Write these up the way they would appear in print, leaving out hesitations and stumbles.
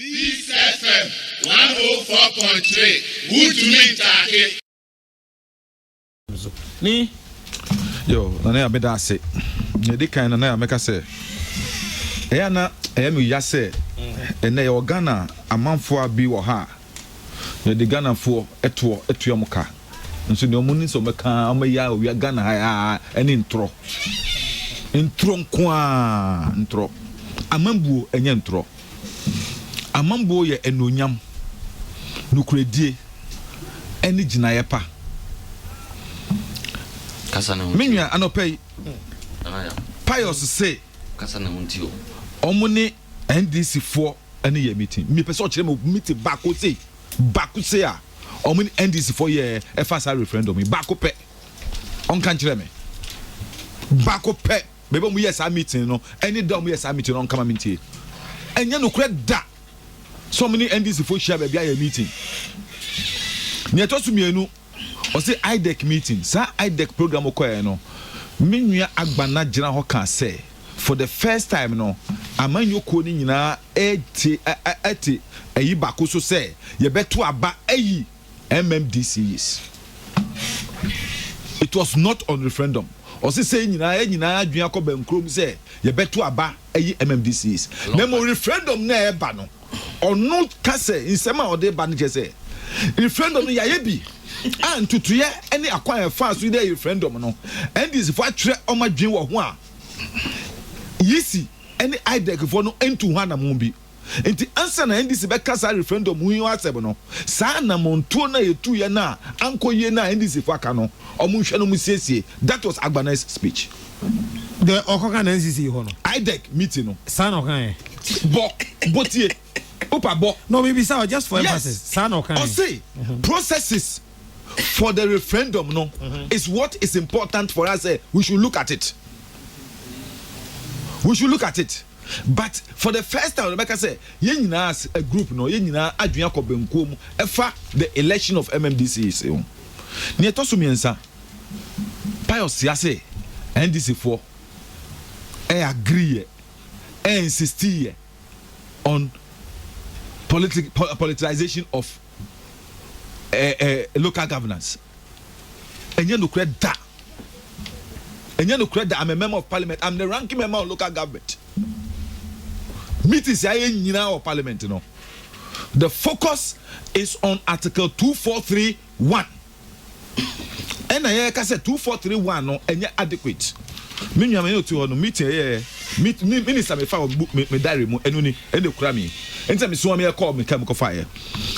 Peace FM 104.3 Woodmeat Take. Ni yo na ya beda ase ne de kan na ya meka se eya na eya mi ya se ene ya Ghana amanfo abi wo ha ne de Ghana fo eto muka nso ne omuni so meka amaya wi Ghana ha eni ntro nko a ntro amambuo enye ntro amambuo ye enonyam nukuredie eni ginaye pa Minya anopay Pius say Kasana Muntio Omuni NDC 4 any year meeting. Me person chire meeting back say a Omuni NDC 4 year FSR referendum back pe on kan chire me back pe bebe mu yes meeting no any dom yes meeting on come meeting enya no kure da so many NDC 4 share be a meeting ne to su mienu o say IDEC meeting sa IDEC program okoye no menua agbana gina ho kan say for the first time no amanyoko ni nyina eti ayi bako so say ye beto aba ayi MMDCs. It was not on referendum. O say nyina adwua ko bankrom say ye beto aba ayi MMDCs. Memo referendum na e ba no onu ka say insema o de ba no je say referendum no ya bi and tutuye any acquire fast with the referendum no and this for tire omadwen wo ho a yisi any IDEC for no into hana mo bi enti answer na ndc be kasa referendum hu yo asem no sa na monto na yetu ye na ankoye na ndc for aka no omo hwe no musiesie. That was Agbana's speech. the okoka na NCC ho no IDEC meeting no san okan botie opa bo no maybe sir just for yes. emphasis san okan I say processes for the referendum no is what is important for us. We should look at it. But for the first time Rebecca say ye nyina as a group no ye nyina adwea kobenko mu efa the election of MMDC no ne to so miensa Pius ya say NDC 4 agree insist on politicization of local governance. Enye no credit da. I'm a member of parliament. I'm the ranking member of local government. Meetings ya nyina of parliament no. The focus is on article 2431. And I can say 2431 no enye adequate. Minya me no to no meeting minister me fa me diary mu enu ni ene kura me enta me so me call me kam ko fire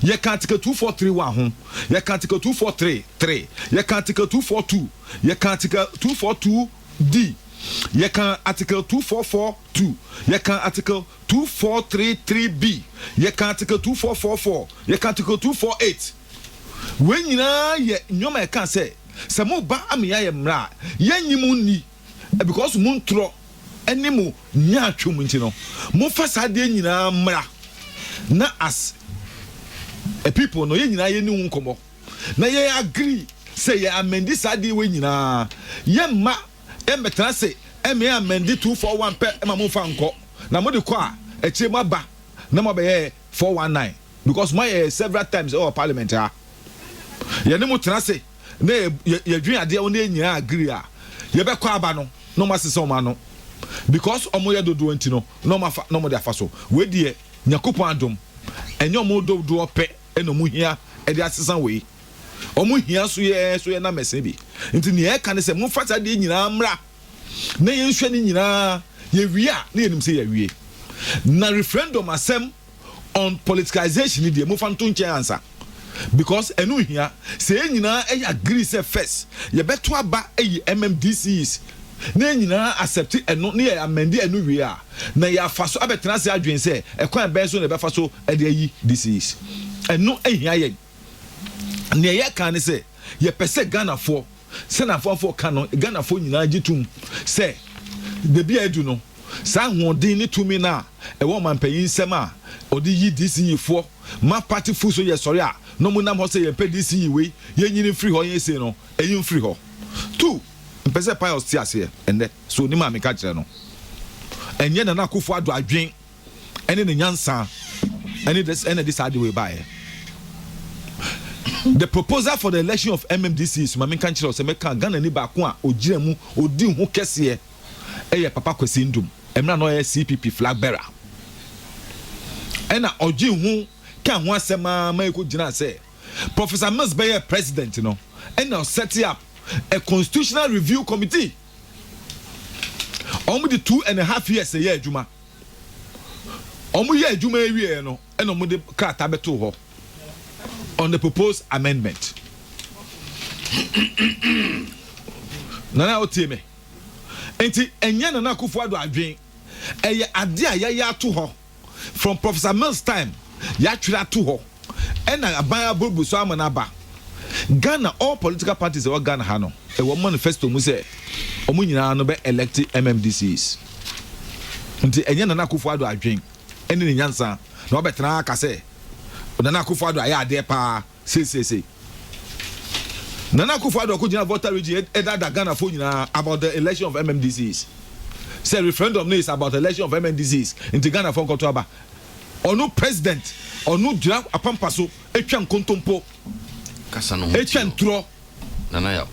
ye ka article 2431 ho ye ka article 2433 ye ka article 242 ye ka article 242D ye ka article 2442 ye ka article 2433B ye ka article 2444 ye ka article 248 when nyina ye nyoma e kan say se mo ba amya ye mra ye nyimu ni because muntro enimo nya atwom nti no mo fa sade nyina mra na as a people no ye nyina ye ni nkomo na ye agree say ye amend sade we nyina ye ma emetra say me amend 241 pe ma mo fa nko na mo de ko a eche mo ba na mo be ye 419 because my several times our parliament ha ye ni mo tra say na ye dwen ade wo na nyina agree a ye be ko aba no no masese o ma no because omoye dodo enti no no mo de afa so we die nyakopon adom enyo mo dodo ope eno mu hia e de asesan we omu hia so ye na mesen bi enti ne e ka ne se mo fata de nyina mra na ye nhwe ne nyina ye wi a na ye nim se ye wi na referendum asem on politicization de mo fa nto nche answer because enu hia se nyina e agree say first ye beto aba e MMDCs na nyina accept eno na ya amende enu wi a na ya faso abetena se adwen se ekwan ben so na be faso e de ayi disease eno ehia ye na ye kan ne se ye pese Ghana for se na for kan no Ghana for nyina gitum se de bia edu no sa hodin ni tumi na e wo manpanyin nsem a odi yi DCE for ma party fu so ye sorry a no mu nam ho se ye pe DCE we ye nyini free ho ye se no eyin free ho two mpese Pius ti ase ende so ni ma me ka kire no enye na Akufo Addo adwen ene ne nyansa And this are the way by. The proposal for the election of MMDC is Mami Kanchiro se meka Ghana ni ba ko a ogire mu odi hu kese e Papa Kwesi Ndum emra no CPP flag bearer ena oji hu ka ho asema ma eko gina say Professor Mills be president no ena set up a constitutional review committee omu di 2.5 years ye adwuma omu ye adwuma ewie no ena omu de krata beto ho on the proposed amendment. Nana otime. Enti enya Nana Akufo-Addo adwen. Eye ade a ya to ho from Professor Mills time. Ya twira to ho. Ena abaya bobu so amanaba. Ghana all political parties e Ghana ha no. E wo manifesto mu say omu nyina no be elect MMDCs. Enti enya Nana Akufo-Addo adwen. Eni ne nyansa na obetena aka say Nana Akufo-Addo aya ade pa say Nana Akufo-Addo ko gina voter region that Ghana for nyina about the election of MMDCs. Say referendum is about the election of MMDCs in Ghana for Kotoaba. Onu president onu dira apampaso etwa nkontompo kasa no etwa ntro Nana ya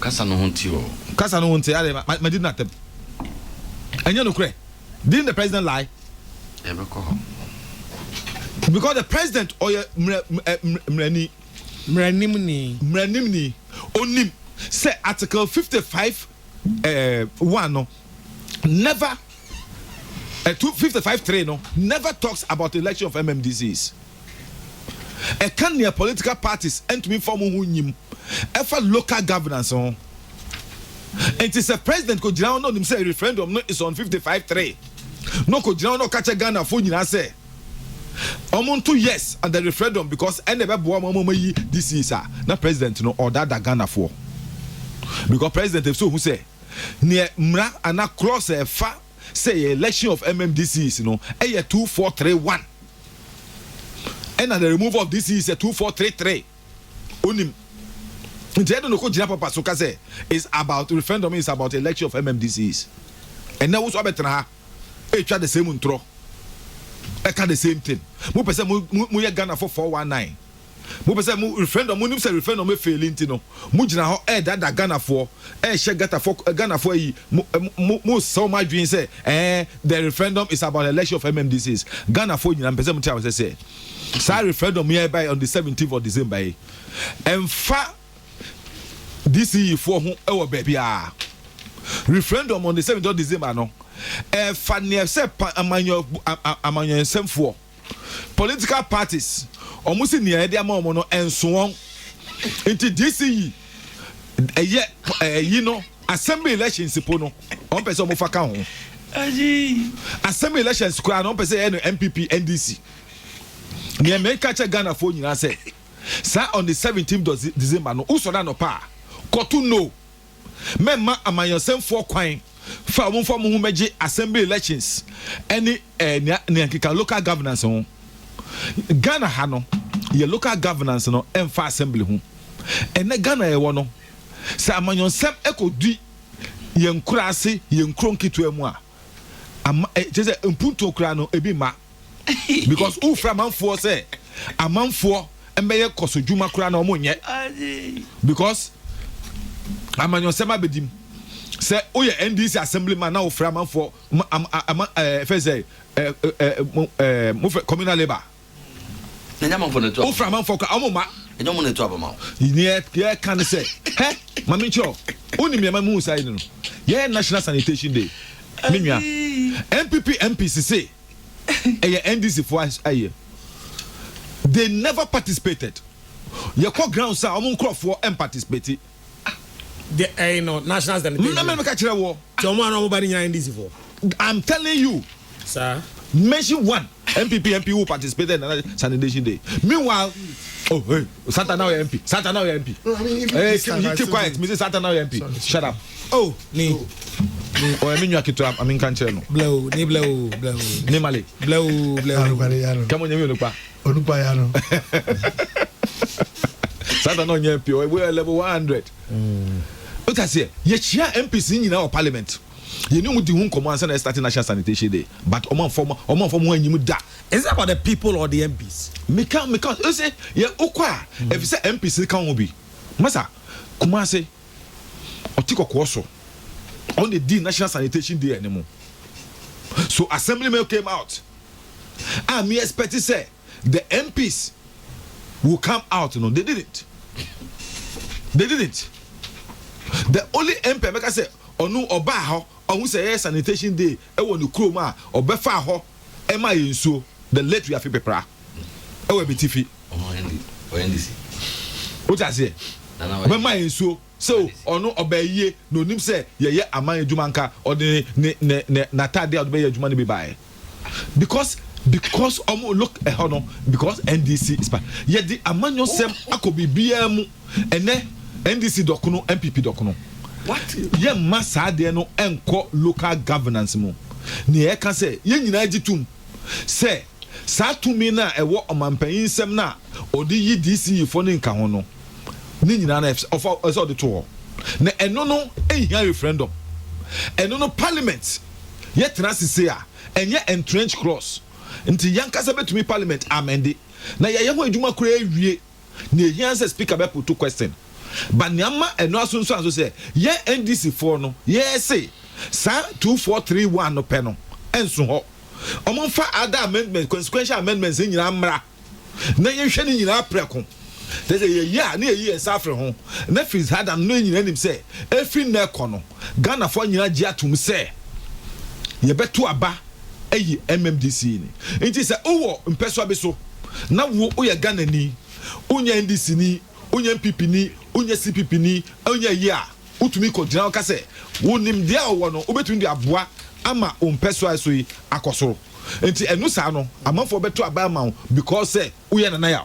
kasa no honti o kasa no honti ale ma did not anya no kure didn't the president lie because the president or mrani onim say article 55 1 no never 255.3 no never talks about the election of MMDCs. A can near political parties and to me form who nyim ever local governance on. And it is a president ko jira no say referendum no is on 55.3. No ko jira no catch Ghana for nyina say omuntu yes and the referendum because enebe boa mama yi this is na president no or that Ghana for because president so who say near mra ana cross e fa say election of MMDCs no e 2431 and the removal of this is a 2433 onim nti no ko jira papa so ka say is about referendum is about election of MMDCs and now so betra ha e twa the same ntro I can the same thing. Mu pese mu Ghana for 419. Mu pese mu referendum mu nim say referendum me failing no. Mu gina ho that Ghana for she Ghana for yi mu so much dream say the referendum is about election of MMDCs. Ghana for nyina pese mu tell say referendum here by on the 17th of December. Emfa DC for ho e wo ba bia. Referendum on the 7th of December no. Fania se amanyo semfo political parties almost in the idea mo no enso into DCE you know assembly elections po no on person mo faka ho assembly elections kwa no person MPP NDC ne make catch Ghana for nyina say sa on the 17th of December no usoda no pa kotu no memma amanyo semfo kwan fa mo hu meje assembly elections any nkika local governance ho Ghana ha no ye local governance no emfa assembly ho ene Ghana ye wo no sa amanyon sem ekodi ye nkura ase ye nkro nkitu emu a je mpunto kura no ebi ma because who from amanfo say amanfo embeye kosodwuma kura na omo nye because amanyon sem abedim say oye NDC assemblyman now framan for say communal labor nenya man for the o framan for amoma enyo mo neto abama ye can say mami cho oni me mamu say no ye national sanitation day menua MPP MPC say NDC for aye they never participated ye call ground say omo nkrofo participated the national sanitation. I'm telling you, sir. Mention one MPP MP who participated in the sanitation day. Meanwhile, oh hey, Santa now MP. Santa now MP. Hey, keep quiet, Mrs. Santa now MP. Shut up. Oh, ni. Oh, I mean you are kitu. I mean can't no. Blow. Ni male. Blow. Come on, you look pa. Onupa yano. Santa now MP. We are level 100. What I say? Ye chia MPC in our parliament. You know the whom command and starting National Sanitation Day, but Oman form when you da. Is it about the people or the MPs? Because you say, yeah, okwa, if you say MPs, can't be. Masa, Kumase, Otiko Kwaso, on the D National Sanitation Day anymore. So Assemblymen came out. And me expect to say, the MPs will come out. No, they didn't. They didn't. The only MP, like I said, Onu Oba, who say sanitation day, e won the Kroma, or Befa ho, Emma Yinso, the late Yafi Pepra, Ewe Bitifi. What I say? Emma Yinso, so, Onu Obeye, no nim say, ye Amaya Jumanka, or the Natade of Baya Jumani by. Because look because NDC is bad. Yet the Amanyo Sem Akobi BM and then NDC Dokuno, MPP Dokuno. What? Ye massa de no enko local governance mo. Ni e kan say ye nyina agitum. Say sa to me na e wo omampanyin nsem na odi yi DC fo ne nka ho no. Ni nyina na of all the to. Na eno no ehia referendum. Eno no parliament. Ye trans say a enye entrench clause. Nti yankasa betumi parliament amende. Na ye ho adwuma kura ewie. Na ehia say speaker be put to question. But Nyama and no so say, ye NDC for no, say, sa 2431 no penal, and so ho. Among fa other amendments, consequential amendments in Yamra. Na ye shani in our precon. There's a year suffer home. Nephews had a knowing him say, every nekono, Ghana for Yatum say, ye bet to aba, a MMDC. It is a impesso. Now, we are Ghana ni, Unya NDC ni, Unya MPP ni. Unye CPP ni onye ya utumi ko gyina ka se wonim dia wo no obetumi dia boa ama ompeso aso yi akosoro enti enu sa no amanfo beto aba ma because say uye na ya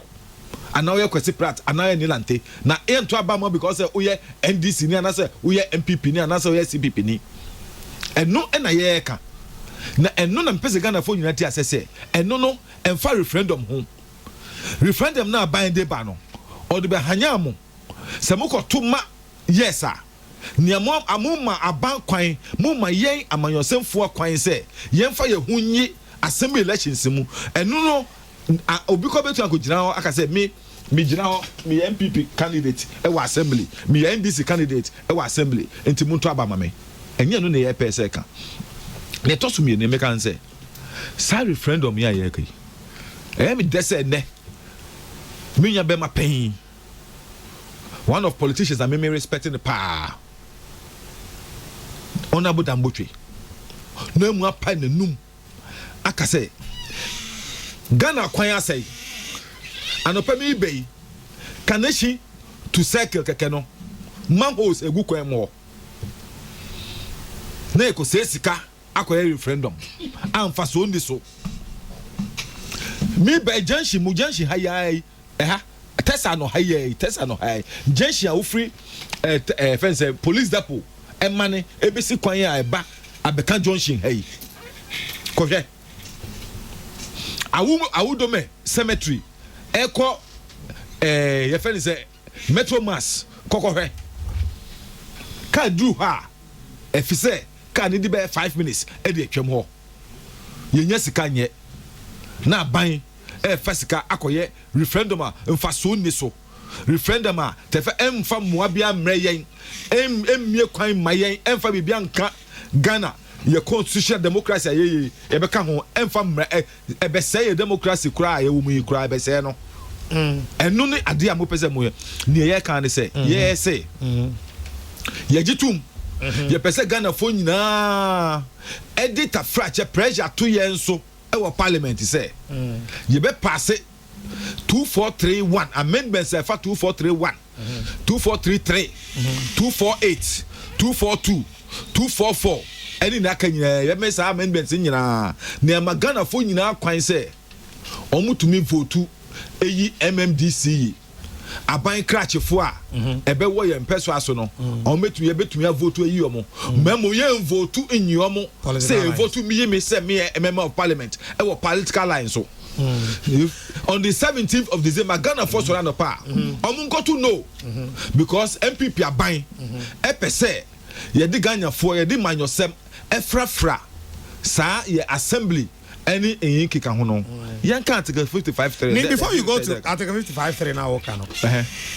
ana uye kwesi prat ana ya nilante na ento aba ma because say uye NDC ni ana say uye MPP ni ana say uye CPP ni enu na ye ka na enu na mpese Ghana fo nyina ti asese enu no emfa referendum ho referendum na ban de ba no odi be hanya mo Samuko tuma yes sir. Niamo amuma aban kwan muma yen amanyosemfo kwan se yemfa ye hunyi assembly elections mu enu no obi ko betu akogina ho aka se me gina ho me MPP candidate e wa assembly me NDC candidate e wa assembly enti muntu abama me enye no na ye pese ka ne tosu me ne me kan se sa referendum ya ye kai me dese ne me nya be ma pain. One of politicians that made me respecting the power. Honorable Dambotwe. No more pine the num. Aka say Ghana kwanya say anopa me bay kaneshi to circle kekeno manhos egu kwan mo na eko se sika akoye referendum amfa so ndi so me by janshi mu janshi hayai Tessa no high, Jenshi a free fence police depot, and money, ABC Quanya, back at the Junction. Hey, Coge. I would do cemetery, echo, your friend is a metro mass, Coco. Can't do her. If you say, can't need be 5 minutes, Eddie Chemo. Yes, can yet. Now buying. Fasika akoye referendum a mfa so ni so referendum a tefa emfa moabia mreyen emmie kwan mayen emfa bibia nka Ghana ye constitutional democracy ye beka ho emfa mre ebese democracy kura ye wo mu kura ebese no enu ni ade a mo pese mo ye ye kan ne se ye se ye gitum ye pese Ghana fo nyina edita fracture pressure to ye nso our parliament say you be pass it 2431 amendments for 2431 2433 248 242 244 any na kan you me say amendments nyina na magana fo nyina kwan say omutumi vote eyi MMDC aban krachefo a ebe wo ye mpeso aso no ometu ye betumi vote eyi omo memo ye vote enyi omo say vote mi me say me member of parliament e wo political line so on the 17th of December Ghana for so na pa omo go to know because MPP aban e pese ye di Ghana for ye di manyosem efra sa ye assembly any in kika ho no yan kan article 55.3 before you go to article 55.3 now okay no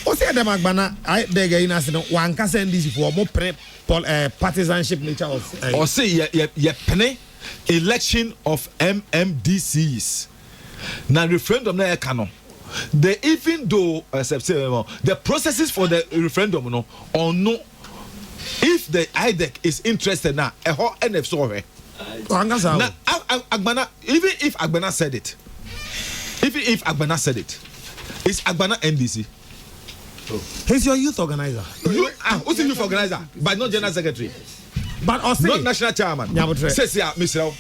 o say dem agbana I beg you na say no wan ka send this for mo pre partisanship nature of or say ye pene election of MMDCs na referendum na e ka no they even though the processes for the referendum no or no if the IDEC is interested now e ho NF so he now Agbana even if Agbana said it is Agbana NDC. He's your youth organizer. Who's the youth organizer but not general secretary but also not national chairman. Says here Mr.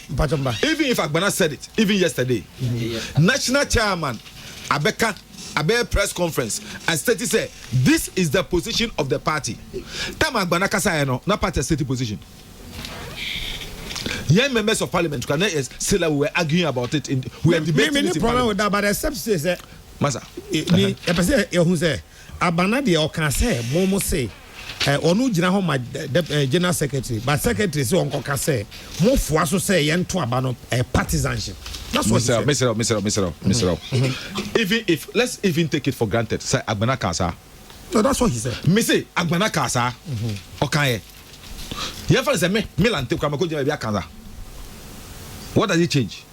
Even if Agbana said it even yesterday national chairman Abeka press conference and stated say this is the position of the party. Time Agbana kasa no na party state position. Young members of parliament can say that we were arguing about it we are debating it. Problem with that but except say Masa ni e pese e hu say Agbana de o kan say mo say onu gina ho ma general secretary but secretary say on ka say mo foa so say ye nto aba no partisanship. That's what Mr. Even if let's even take it for granted say Agbana Kasa. No, that's what he said. Me say Agbana Kasa okay. You ever say me lante kwa mako jema bia Kasa. What does it change?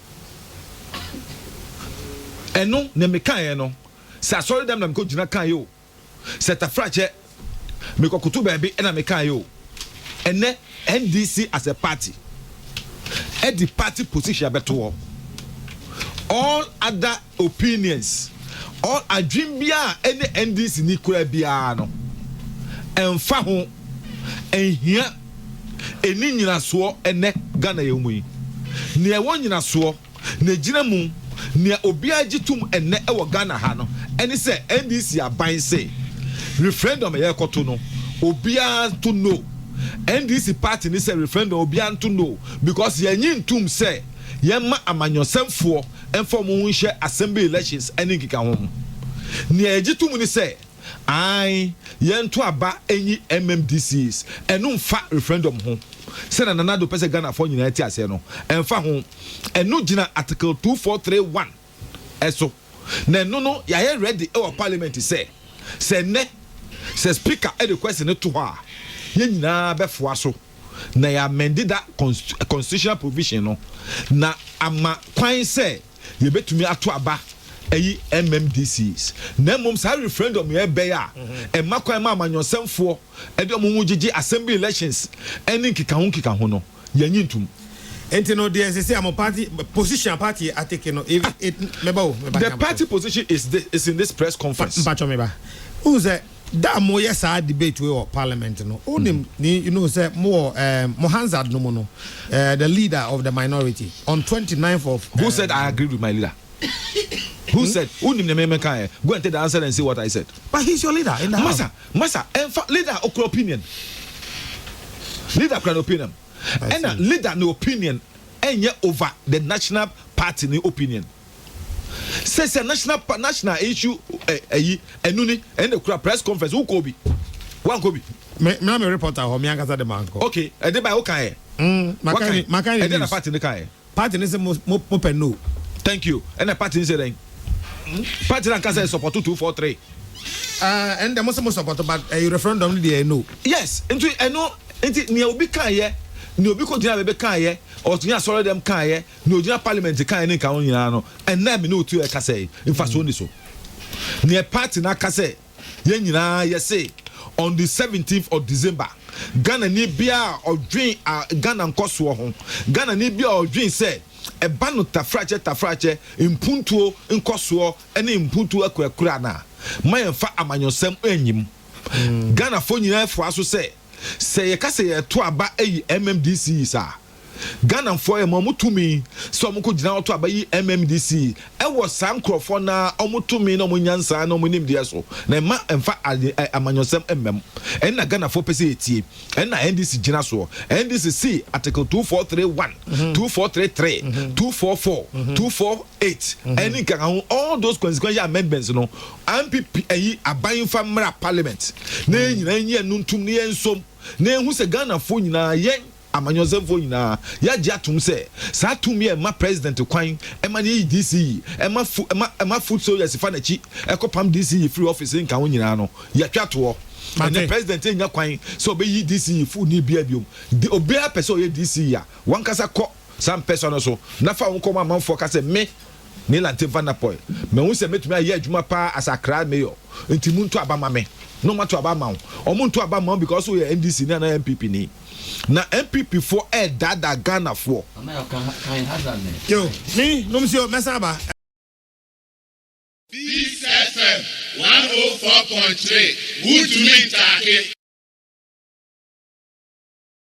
Eno ne me kan no. Say sorry dem na me ko gina kan yo. Say ta frache me ko kutu ba bi na me kan yo. Ene NDC as a party. The party position beto. All other opinions, all adwin bia any NDC ni kura bia no emfa ho ehia eni nyina so ene Ghana ye mu yi ne wo nyina so na gina mu ne obi agitum ene e wo Ghana ha no eni se NDC aban se referendum ye koto no obi to know NDC party ni se referendum obi to know because ye nyintum se yema amanyosemfo enfo mo nhye assembly elections any kika ho ne agitum ni se ai yento aba enyi MMDCs enu mfa referendum ho se na nana do pese Ghana for nyina ti ase no emfa ho enu gina article 2431 eso na enu no ya ready e wa parliament se ne se speaker e the question to ha ye nyina befoa so na ya amend that constitutional provision no na ama kwan say ye betumi ato aba eyi MMDCs na mom sa referendum ye be ya e makwan ma amanyosemfo e de omo gigi assembly elections eni kika ho no ye nyintum enti no the say am party position party atake no it the party position is in this press conference who say that mo yes debate we or parliament no onim you know say more Mohanzad no no the leader of the minority on 29th of who said I agree with my leader. Who said unim ne me kan go and take the answer and see what I said. But he's your leader in the masa leader okra opinion and leader no opinion enye over the national party no opinion. Says a national issue enuni and the press conference who kobi one kobi me am a reporter ho me ankasa de man ko okay e dey by who kan makan e dey na party ne kan party ne say mo no thank you and the party say then party na ankasa support 243 and the most support but referendum dey no yes into eno enti ne obi kan ye ne obi ko dina be kan ye or to sorry them kan ye no dina parliament kan ye kan nyina no and na me no tu e ka say in fact so ni so ne party na ka say ye nyina ye say on the 17th of December Ghana ni bia odwin Ghana nkoso ho Ghana ni bia odwin say e ba no tafrache impuntuo nkoso ene impuntuo akura na mayemfa amanyosem anyim Ghana fo nyina fo aso say ye ka say ye to aba eyi MMDC sa Ghana for e mamutumi so mko gina to aba yi MMDC e wo sankrofo na omutumi na omunyansa na omunim de so na ma emfa amanyosem emmem en na Ghana for pese etie en na NDC gina so NDC article 2431 2433 244 248 any kan all those consequential amendments no MPP ayi abanfa mra parliament na nyina nyi enuntum ne ensom na ehu se Ghana for nyina yen amanyɔsɛmfo nyinaa yɛagye atom sɛ saa tumi ɛma president kwan ɛma ne yi DCE ɛma food soldiers fa n'akyi ɛkɔpam DCE free office nka ho nyinaa no yɛtwa toɔ ɛnɛ president nya kwan sɛ ɔbɛyi DCE food ne bia biom obiara pɛ sɛ ɔyɛ DCE a wankasa kɔ saa mpɛsɛ no so na fa wo nkɔm amanfoɔ ka sɛ me ne lante vanapoi me hu se metumi aye adwuma pa as Accra mayor nti muntu abama me no matter abama o muntu abama because we NDC na MPP ni na MPP for dada Ghana for yo me no msio mesaba Peace FM 104.3 Utumi Ntake